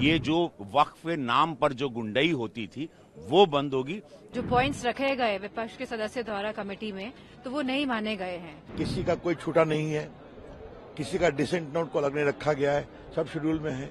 ये जो वक्फ नाम पर जो गुंडई होती थी वो बंद होगी। जो पॉइंट्स रखे गए विपक्ष के सदस्य द्वारा कमेटी में, तो वो नहीं माने गए हैं। किसी का कोई छूटा नहीं है, किसी का डिसेंट नोट को अलग नहीं रखा गया है, सब शेड्यूल में है।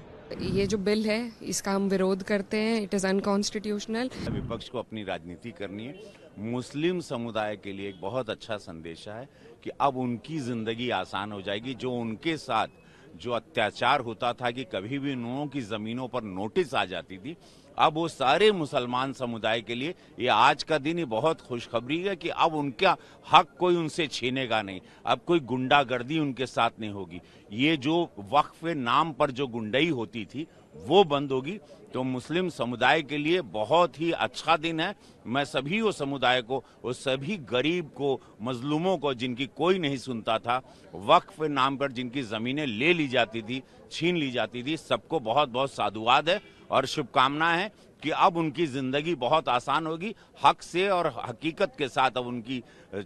ये जो बिल है इसका हम विरोध करते हैं। It is unconstitutional. विपक्ष को अपनी राजनीति करनी है। मुस्लिम समुदाय के लिए एक बहुत अच्छा संदेश है कि अब उनकी जिंदगी आसान हो जाएगी। जो उनके साथ जो अत्याचार होता था कि कभी भी उन्होंने की जमीनों पर नोटिस आ जाती थी, अब वो सारे मुसलमान समुदाय के लिए ये आज का दिन ही बहुत खुशखबरी है कि अब उनका हक कोई उनसे छीनेगा नहीं। अब कोई गुंडागर्दी उनके साथ नहीं होगी। ये जो वक्फ नाम पर जो गुंडई होती थी वो बंद होगी। तो मुस्लिम समुदाय के लिए बहुत ही अच्छा दिन है। मैं सभी वो समुदाय को, वो सभी गरीब को, मजलूमों को जिनकी कोई नहीं सुनता था, वक्फ नाम पर जिनकी जमीनें ले ली जाती थी, छीन ली जाती थी, सबको बहुत बहुत साधुवाद है और शुभकामनाएं हैं कि अब उनकी जिंदगी बहुत आसान होगी। हक से और हकीकत के साथ अब उनकी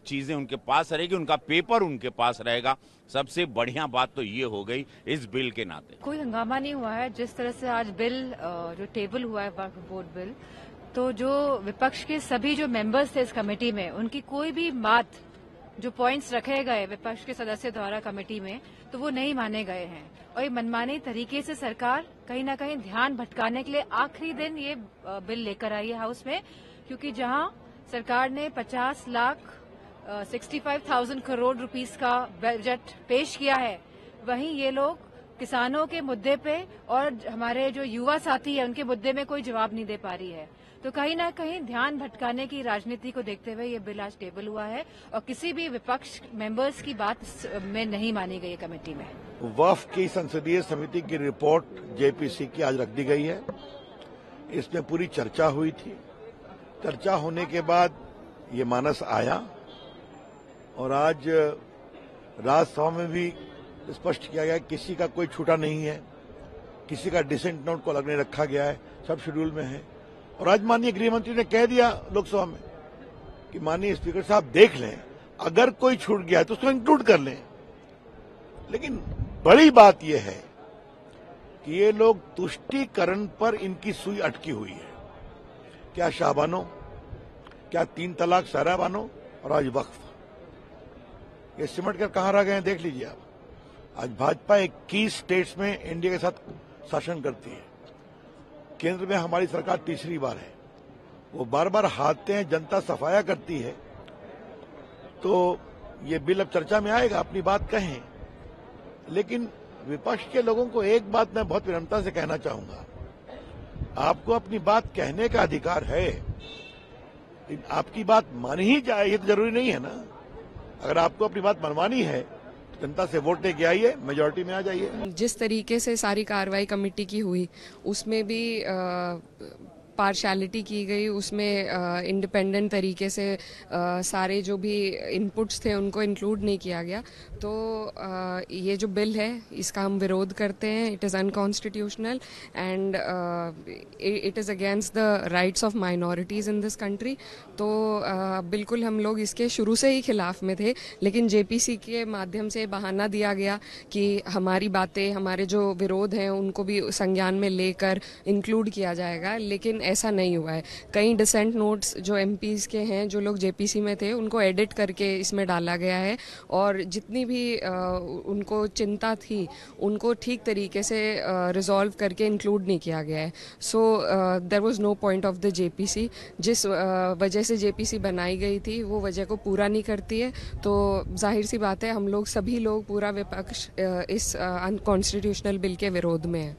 चीजें उनके पास रहेगी, उनका पेपर उनके पास रहेगा। सबसे बढ़िया बात तो ये हो गई इस बिल के नाते। कोई हंगामा नहीं हुआ है। जिस तरह से आज बिल जो टेबल हुआ है वक्फ बोर्ड बिल, तो जो विपक्ष के सभी जो मेंबर्स थे इस कमेटी में, उनकी कोई भी बात, जो पॉइंट्स रखे गए विपक्ष के सदस्य द्वारा कमेटी में, तो वो नहीं माने गए हैं। और ये मनमाने तरीके से सरकार कहीं ना कहीं ध्यान भटकाने के लिए आखिरी दिन ये बिल लेकर आई है हाउस में, क्योंकि जहां सरकार ने 65,000 करोड़ रुपीस का बजट पेश किया है, वहीं ये लोग किसानों के मुद्दे पे और हमारे जो युवा साथी है उनके मुद्दे में कोई जवाब नहीं दे पा रही है। तो कहीं ना कहीं ध्यान भटकाने की राजनीति को देखते हुए ये बिल आज टेबल हुआ है और किसी भी विपक्ष मेंबर्स की बात में नहीं मानी गई है कमेटी में। वक्फ की संसदीय समिति की रिपोर्ट जेपीसी की आज रख दी गई है। इसमें पूरी चर्चा हुई थी। चर्चा होने के बाद ये मानस आया और आज राज्यसभा में भी स्पष्ट किया गया किसी का कोई छूटा नहीं है, किसी का डिसेंट नोट को अलग नहीं रखा गया है, सब शेड्यूल में है। और आज माननीय गृह मंत्री ने कह दिया लोकसभा में कि माननीय स्पीकर साहब देख लें, अगर कोई छूट गया है तो उसको इंक्लूड कर लें। लेकिन बड़ी बात यह है कि ये लोग तुष्टीकरण पर इनकी सुई अटकी हुई है। क्या शाहबानो, क्या 3 तलाक सहराबानो और आज वक्फ, ये सिमट कर कहां रह गए हैं देख लीजिए आप। आज भाजपा 21 स्टेट्स में एनडीए के साथ शासन करती है। केंद्र में हमारी सरकार तीसरी बार है। वो बार बार हारते हैं, जनता सफाया करती है। तो ये बिल अब चर्चा में आएगा, अपनी बात कहें। लेकिन विपक्ष के लोगों को एक बात मैं बहुत विनम्रता से कहना चाहूंगा, आपको अपनी बात कहने का अधिकार है, लेकिन आपकी बात मानी ही जाए ये तो जरूरी नहीं है ना। अगर आपको अपनी बात मनवानी है तो जनता से वोट लेके आइए, मेजोरिटी में आ जाइए। जिस तरीके से सारी कार्रवाई कमेटी की हुई उसमें भी पार्शलिटी की गई, उसमें इंडिपेंडेंट तरीके से सारे जो भी इनपुट्स थे उनको इंक्लूड नहीं किया गया। तो ये जो बिल है इसका हम विरोध करते हैं। It is unconstitutional and it is against the rights of minorities in this country. तो बिल्कुल हम लोग इसके शुरू से ही खिलाफ में थे, लेकिन जेपीसी के माध्यम से बहाना दिया गया कि हमारी बातें, हमारे जो विरोध हैं उनको भी संज्ञान में लेकर इंक्लूड किया जाएगा, लेकिन ऐसा नहीं हुआ है। कई डिसेंट नोट्स जो एमपीज़ के हैं, जो लोग जेपीसी में थे, उनको एडिट करके इसमें डाला गया है और जितनी भी उनको चिंता थी उनको ठीक तरीके से रिजॉल्व करके इंक्लूड नहीं किया गया है। So there was no point of the JPC. जिस वजह से जेपीसी बनाई गई थी वो वजह को पूरा नहीं करती है। तो जाहिर सी बात है हम लोग सभी लोग, पूरा विपक्ष इस अनकॉन्स्टिट्यूशनल बिल के विरोध में है।